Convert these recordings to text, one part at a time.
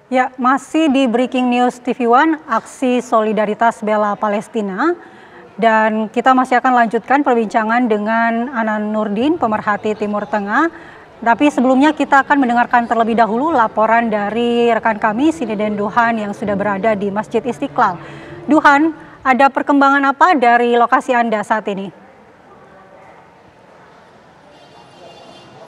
Ya, masih di Breaking News TV One, aksi solidaritas bela Palestina. Dan kita masih akan lanjutkan perbincangan dengan Anan Nurdin, pemerhati Timur Tengah. Tapi sebelumnya kita akan mendengarkan terlebih dahulu laporan dari rekan kami, Sineden Duhan, yang sudah berada di Masjid Istiqlal. Duhan, ada perkembangan apa dari lokasi Anda saat ini?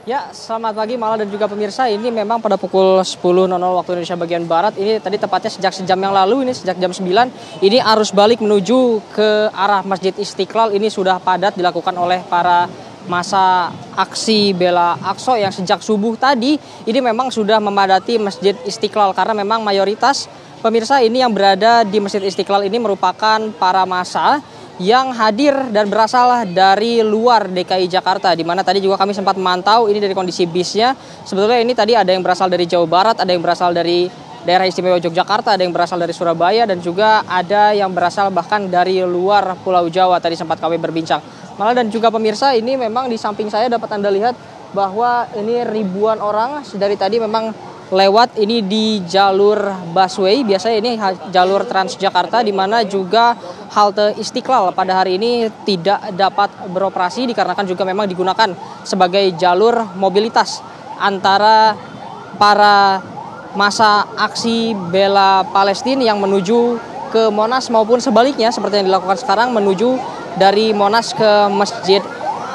Ya, selamat pagi Mala dan juga pemirsa. Ini memang pada pukul 10.00 waktu Indonesia bagian Barat. Ini tadi tepatnya sejak sejam yang lalu, ini sejak jam 9. Ini arus balik menuju ke arah Masjid Istiqlal. Ini sudah padat dilakukan oleh para masa aksi bela Aqsa yang sejak subuh tadi. Ini memang sudah memadati Masjid Istiqlal karena memang mayoritas pemirsa ini yang berada di Masjid Istiqlal ini merupakan para massa yang hadir dan berasal dari luar DKI Jakarta, di mana tadi juga kami sempat memantau ini dari kondisi bisnya. Sebetulnya ini tadi ada yang berasal dari Jawa Barat, ada yang berasal dari daerah istimewa Yogyakarta, ada yang berasal dari Surabaya, dan juga ada yang berasal bahkan dari luar Pulau Jawa. Tadi sempat kami berbincang. Malah dan juga pemirsa, ini memang di samping saya dapat Anda lihat bahwa ini ribuan orang dari tadi memang lewat ini di jalur busway. Biasanya ini jalur Transjakarta, di mana juga halte Istiqlal pada hari ini tidak dapat beroperasi dikarenakan juga memang digunakan sebagai jalur mobilitas antara para massa aksi bela Palestina yang menuju ke Monas maupun sebaliknya seperti yang dilakukan sekarang menuju dari Monas ke Masjid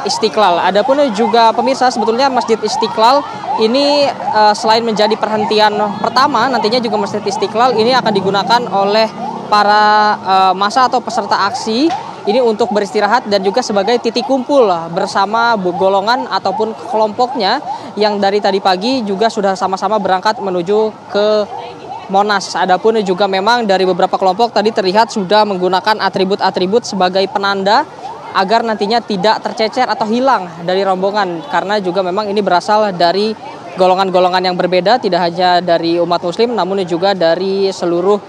Istiqlal. Adapun juga pemirsa, sebetulnya Masjid Istiqlal ini selain menjadi perhentian pertama, nantinya juga Masjid Istiqlal ini akan digunakan oleh para massa atau peserta aksi ini untuk beristirahat dan juga sebagai titik kumpul bersama golongan ataupun kelompoknya yang dari tadi pagi juga sudah sama-sama berangkat menuju ke Monas. Adapun juga memang dari beberapa kelompok tadi terlihat sudah menggunakan atribut-atribut sebagai penanda agar nantinya tidak tercecer atau hilang dari rombongan, karena juga memang ini berasal dari golongan-golongan yang berbeda, tidak hanya dari umat muslim namun juga dari seluruh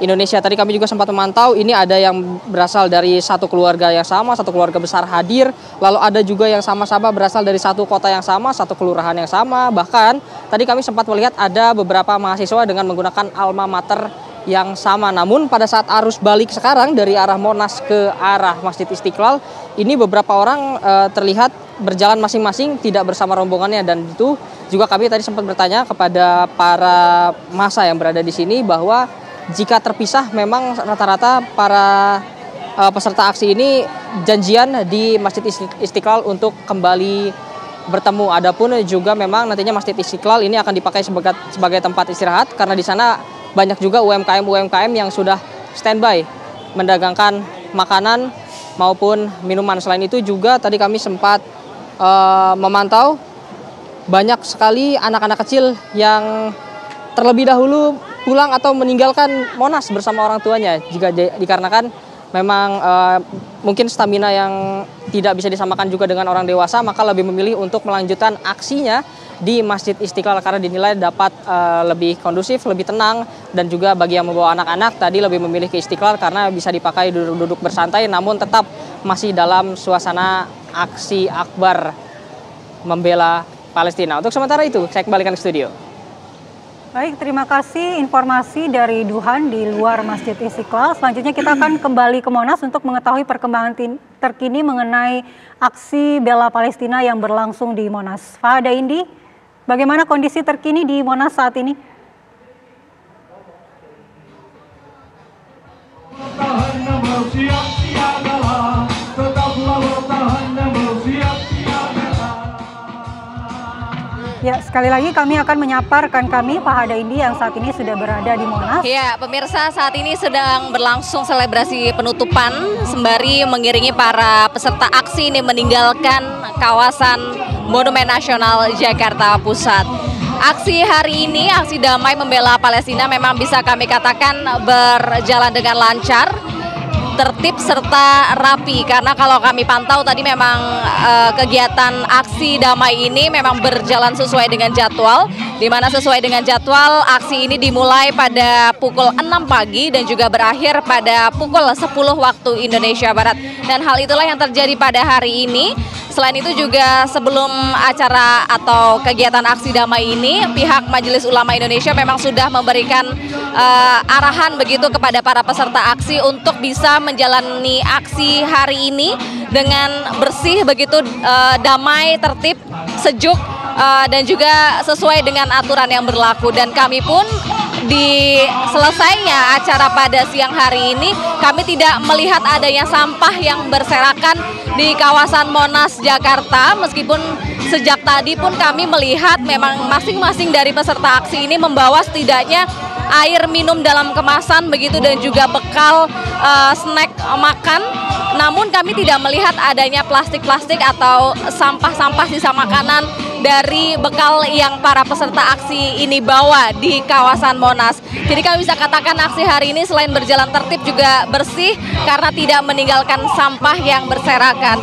Indonesia. Tadi kami juga sempat memantau ini ada yang berasal dari satu keluarga yang sama, satu keluarga besar hadir, lalu ada juga yang sama-sama berasal dari satu kota yang sama, satu kelurahan yang sama. Bahkan tadi kami sempat melihat ada beberapa mahasiswa dengan menggunakan alma mater yang sama. Namun pada saat arus balik sekarang dari arah Monas ke arah Masjid Istiqlal, ini beberapa orang terlihat berjalan masing-masing tidak bersama rombongannya, dan itu juga kami tadi sempat bertanya kepada para massa yang berada di sini bahwa jika terpisah memang rata-rata para peserta aksi ini janjian di Masjid Istiqlal untuk kembali bertemu. Adapun juga memang nantinya Masjid Istiqlal ini akan dipakai sebagai tempat istirahat karena di sana banyak juga UMKM yang sudah standby mendagangkan makanan maupun minuman. Selain itu juga tadi kami sempat memantau banyak sekali anak-anak kecil yang terlebih dahulu pulang atau meninggalkan Monas bersama orang tuanya. Jika dikarenakan memang mungkin stamina yang tidak bisa disamakan juga dengan orang dewasa, maka lebih memilih untuk melanjutkan aksinya di Masjid Istiqlal karena dinilai dapat lebih kondusif, lebih tenang, dan juga bagi yang membawa anak-anak tadi lebih memilih ke Istiqlal karena bisa dipakai duduk-duduk bersantai namun tetap masih dalam suasana aksi akbar membela Palestina. Untuk sementara itu saya kembalikan ke studio. Baik, terima kasih informasi dari Duhan di luar Masjid Istiqlal. Selanjutnya kita akan kembali ke Monas untuk mengetahui perkembangan terkini mengenai aksi bela Palestina yang berlangsung di Monas. Fahada Indi, bagaimana kondisi terkini di Monas saat ini? Ya, sekali lagi kami akan menyapa rekan kami, Fahada Indi, yang saat ini sudah berada di Monas. Ya, pemirsa, saat ini sedang berlangsung selebrasi penutupan sembari mengiringi para peserta aksi ini meninggalkan kawasan Monumen Nasional Jakarta Pusat. Aksi hari ini, aksi damai membela Palestina memang bisa kami katakan berjalan dengan lancar, tertib serta rapi, karena kalau kami pantau tadi memang kegiatan aksi damai ini memang berjalan sesuai dengan jadwal, di mana sesuai dengan jadwal aksi ini dimulai pada pukul 6 pagi dan juga berakhir pada pukul 10 waktu Indonesia Barat. Dan hal itulah yang terjadi pada hari ini. Selain itu juga sebelum acara atau kegiatan aksi damai ini, pihak Majelis Ulama Indonesia memang sudah memberikan arahan begitu kepada para peserta aksi untuk bisa menjalani aksi hari ini dengan bersih begitu, damai, tertib, sejuk, dan juga sesuai dengan aturan yang berlaku. Dan kami pun di selesainya acara pada siang hari ini, kami tidak melihat adanya sampah yang berserakan di kawasan Monas, Jakarta. Meskipun sejak tadi pun kami melihat memang masing-masing dari peserta aksi ini membawa setidaknya air minum dalam kemasan begitu, dan juga bekal snack makan. Namun kami tidak melihat adanya plastik-plastik atau sampah-sampah sisa makanan dari bekal yang para peserta aksi ini bawa di kawasan Monas. Jadi kami bisa katakan aksi hari ini selain berjalan tertib juga bersih karena tidak meninggalkan sampah yang berserakan.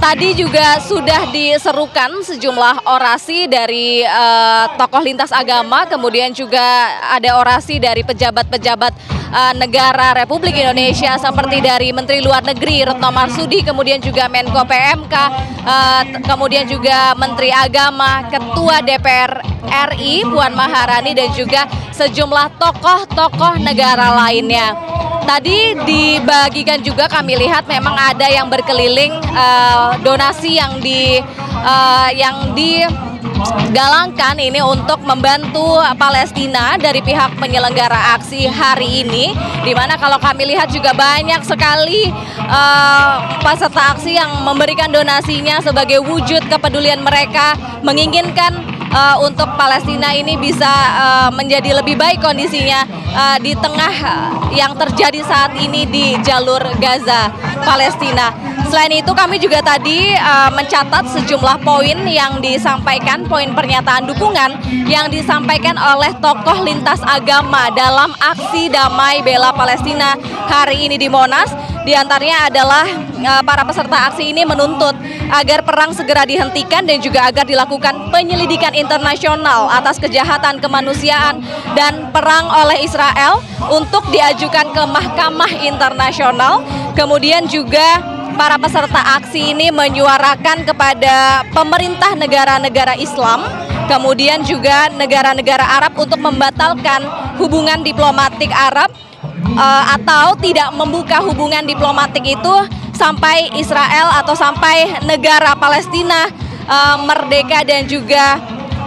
Tadi juga sudah diserukan sejumlah orasi dari tokoh lintas agama, kemudian juga ada orasi dari pejabat-pejabat negara Republik Indonesia seperti dari Menteri Luar Negeri Retno Marsudi, kemudian juga Menko PMK, kemudian juga Menteri Agama, Ketua DPR RI Puan Maharani, dan juga sejumlah tokoh-tokoh negara lainnya. Tadi dibagikan juga, kami lihat memang ada yang berkeliling donasi yang digalangkan ini untuk membantu Palestina dari pihak penyelenggara aksi hari ini, di mana kalau kami lihat juga banyak sekali peserta aksi yang memberikan donasinya sebagai wujud kepedulian mereka menginginkan untuk Palestina ini bisa menjadi lebih baik kondisinya di tengah yang terjadi saat ini di jalur Gaza, Palestina. Selain itu kami juga tadi mencatat sejumlah poin yang disampaikan, poin pernyataan dukungan yang disampaikan oleh tokoh lintas agama dalam aksi damai bela Palestina hari ini di Monas. Di antaranya adalah para peserta aksi ini menuntut agar perang segera dihentikan dan juga agar dilakukan penyelidikan internasional atas kejahatan kemanusiaan dan perang oleh Israel untuk diajukan ke Mahkamah Internasional. Kemudian juga para peserta aksi ini menyuarakan kepada pemerintah negara-negara Islam, kemudian juga negara-negara Arab untuk membatalkan hubungan diplomatik Arab atau tidak membuka hubungan diplomatik itu sampai Israel atau sampai negara Palestina merdeka dan juga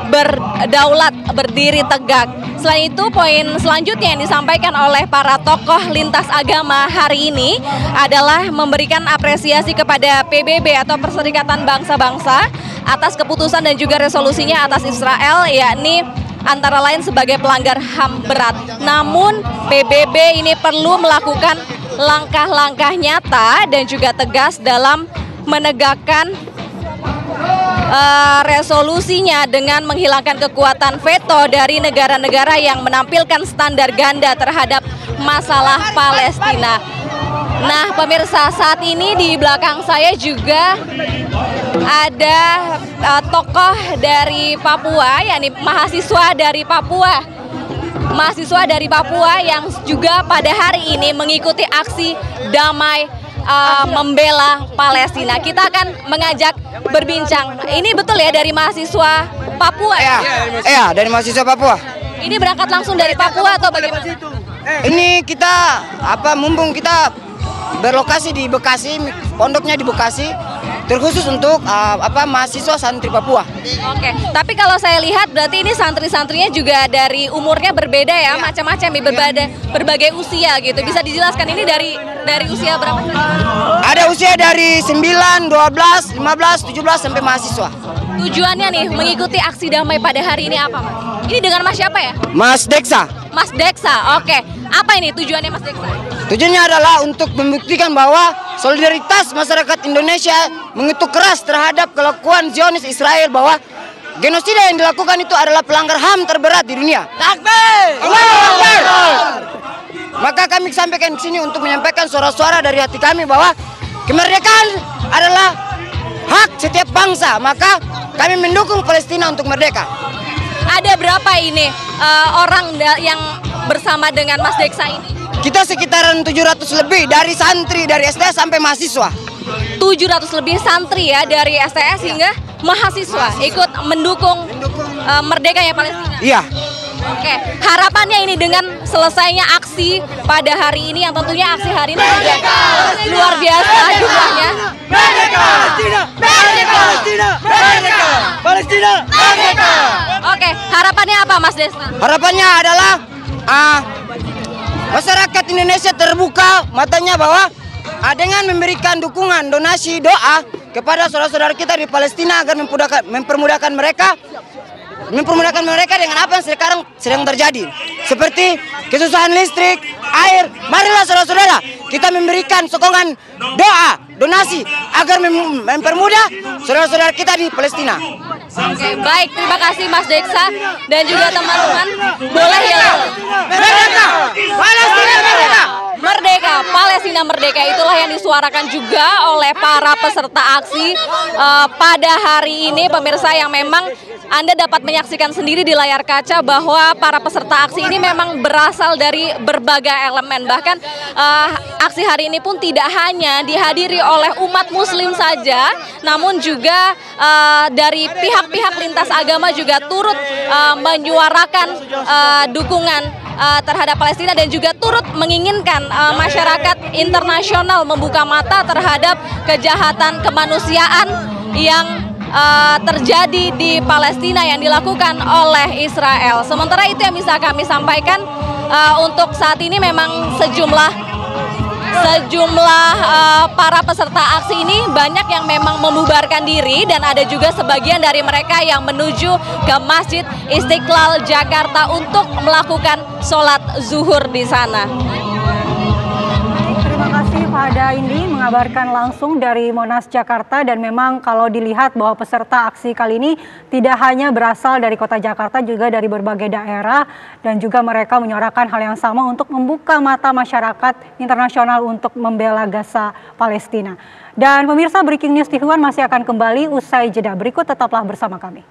berdaulat, berdiri tegak. Selain itu, poin selanjutnya yang disampaikan oleh para tokoh lintas agama hari ini adalah memberikan apresiasi kepada PBB atau Perserikatan Bangsa-Bangsa atas keputusan dan juga resolusinya atas Israel, yakni antara lain sebagai pelanggar HAM berat. Namun PBB ini perlu melakukan langkah-langkah nyata dan juga tegas dalam menegakkan resolusinya dengan menghilangkan kekuatan veto dari negara-negara yang menampilkan standar ganda terhadap masalah Palestina. Nah, pemirsa, saat ini di belakang saya juga ada tokoh dari Papua, yakni mahasiswa dari Papua. Mahasiswa dari Papua yang juga pada hari ini mengikuti aksi damai membela Palestina. Kita akan mengajak berbincang. Ini betul ya dari mahasiswa Papua? Iya, dari mahasiswa Papua. Ini berangkat langsung dari Papua atau bagaimana? Ini kita mumpung kita berlokasi di Bekasi, pondoknya di Bekasi, terkhusus untuk mahasiswa santri Papua. Oke, tapi kalau saya lihat berarti ini santri-santrinya juga dari umurnya berbeda ya, macam-macam nih, berbagai usia gitu. Bisa dijelaskan ini dari usia berapa? Ada usia dari 9, 12, 15, 17 sampai mahasiswa. Tujuannya nih mengikuti aksi damai pada hari ini apa, Mas? Ini dengan Mas siapa ya? Mas Deksa. Mas Deksa, oke. Apa ini tujuannya Mas Deksa? Tujuannya adalah untuk membuktikan bahwa solidaritas masyarakat Indonesia mengutuk keras terhadap kelakuan Zionis Israel, bahwa genosida yang dilakukan itu adalah pelanggar HAM terberat di dunia. Takbir! Allahu Akbar! Maka kami sampaikan ke sini untuk menyampaikan suara-suara dari hati kami bahwa kemerdekaan adalah hak setiap bangsa. Maka kami mendukung Palestina untuk merdeka. Ada berapa ini orang yang bersama dengan Mas Deksa ini? Kita sekitaran 700 lebih, dari santri, dari SD sampai mahasiswa. 700 lebih santri ya dari STS hingga mahasiswa ikut mendukung merdekanya Palestina. Iya. Oke, harapannya ini dengan selesainya aksi pada hari ini yang tentunya aksi hari ini juga luar biasa jumlahnya. Merdeka! Palestina! Merdeka! Palestina! Merdeka! Palestina! Merdeka! Oke, harapannya apa Mas Desta? Harapannya adalah masyarakat Indonesia terbuka matanya bahwa dengan memberikan dukungan, donasi, doa kepada saudara-saudara kita di Palestina agar mempermudahkan mereka dengan apa yang sekarang sedang terjadi, seperti kesusahan listrik, air. Marilah saudara-saudara kita memberikan sokongan doa, donasi agar mempermudah saudara-saudara kita di Palestina. Oke, baik, terima kasih Mas Deksa dan juga teman-teman. Boleh ya? Merdeka! Palestina merdeka! Merdeka, Palestina merdeka, itulah yang disuarakan juga oleh para peserta aksi pada hari ini, pemirsa, yang memang Anda dapat menyaksikan sendiri di layar kaca bahwa para peserta aksi ini memang berasal dari berbagai elemen. Bahkan aksi hari ini pun tidak hanya dihadiri oleh umat muslim saja, namun juga dari pihak-pihak lintas agama juga turut menyuarakan dukungan terhadap Palestina dan juga turut menginginkan masyarakat internasional membuka mata terhadap kejahatan kemanusiaan yang terjadi di Palestina yang dilakukan oleh Israel. Sementara itu yang bisa kami sampaikan untuk saat ini memang sejumlah para peserta aksi ini banyak yang memang membubarkan diri dan ada juga sebagian dari mereka yang menuju ke Masjid Istiqlal Jakarta untuk melakukan sholat zuhur di sana. Terima kasih Fahda Indi mengabarkan langsung dari Monas Jakarta, dan memang kalau dilihat bahwa peserta aksi kali ini tidak hanya berasal dari kota Jakarta, juga dari berbagai daerah, dan juga mereka menyuarakan hal yang sama untuk membuka mata masyarakat internasional untuk membela Gaza Palestina. Dan pemirsa, Breaking News TV One masih akan kembali usai jeda berikut, tetaplah bersama kami.